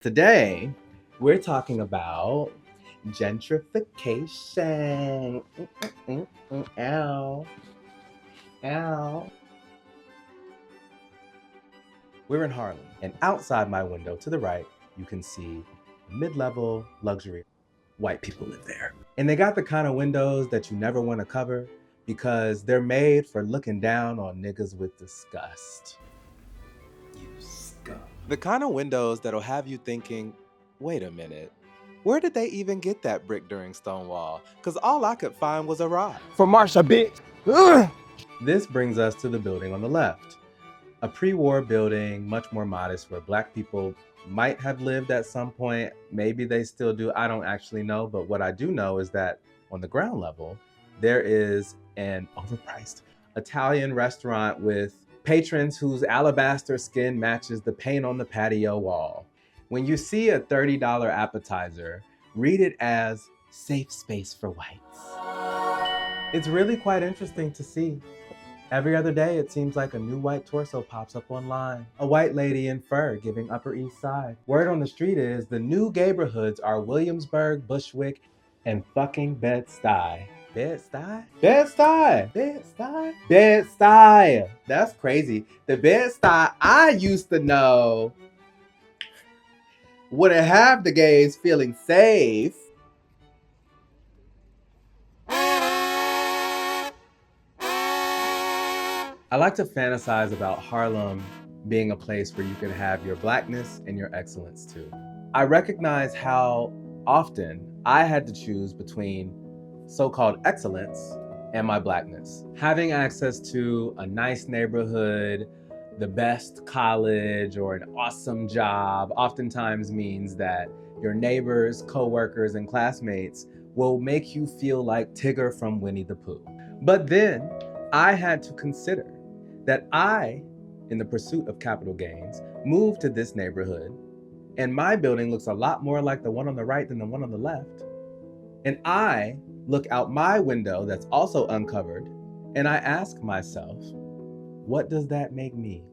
Today, we're talking about gentrification. Ow. Ow. We're in Harlem, and outside my window to the right, you can see mid-level luxury. White people live there. And they got the kind of windows that you never want to cover because they're made for looking down on niggas with disgust. You scum. The kind of windows that'll have you thinking, wait a minute, where did they even get that brick during Stonewall? Because all I could find was a rock. For Marsha, bitch. Ugh. This brings us to the building on the left. A pre-war building, much more modest, where Black people might have lived at some point. Maybe they still do. I don't actually know. But what I do know is that on the ground level, there is an overpriced Italian restaurant with patrons whose alabaster skin matches the paint on the patio wall. When you see a $30 appetizer, read it as safe space for whites. It's really quite interesting to see. Every other day, it seems like a new white torso pops up online. A white lady in fur giving Upper East Side. Word on the street is the new neighborhoods are Williamsburg, Bushwick, and fucking Bed-Stuy. Bed-Stuy? Bed-Stuy! Bed-Stuy? Bed-Stuy! That's crazy. The Bed-Stuy I used to know wouldn't have the gays feeling safe. I like to fantasize about Harlem being a place where you can have your Blackness and your excellence too. I recognize how often I had to choose between so-called excellence and my Blackness. Having access to a nice neighborhood, the best college, or an awesome job oftentimes means that your neighbors, coworkers, and classmates will make you feel like Tigger from Winnie the Pooh. But then I had to consider that I, in the pursuit of capital gains, moved to this neighborhood, and my building looks a lot more like the one on the right than the one on the left. And I look out my window that's also uncovered, and I ask myself, what does that make me?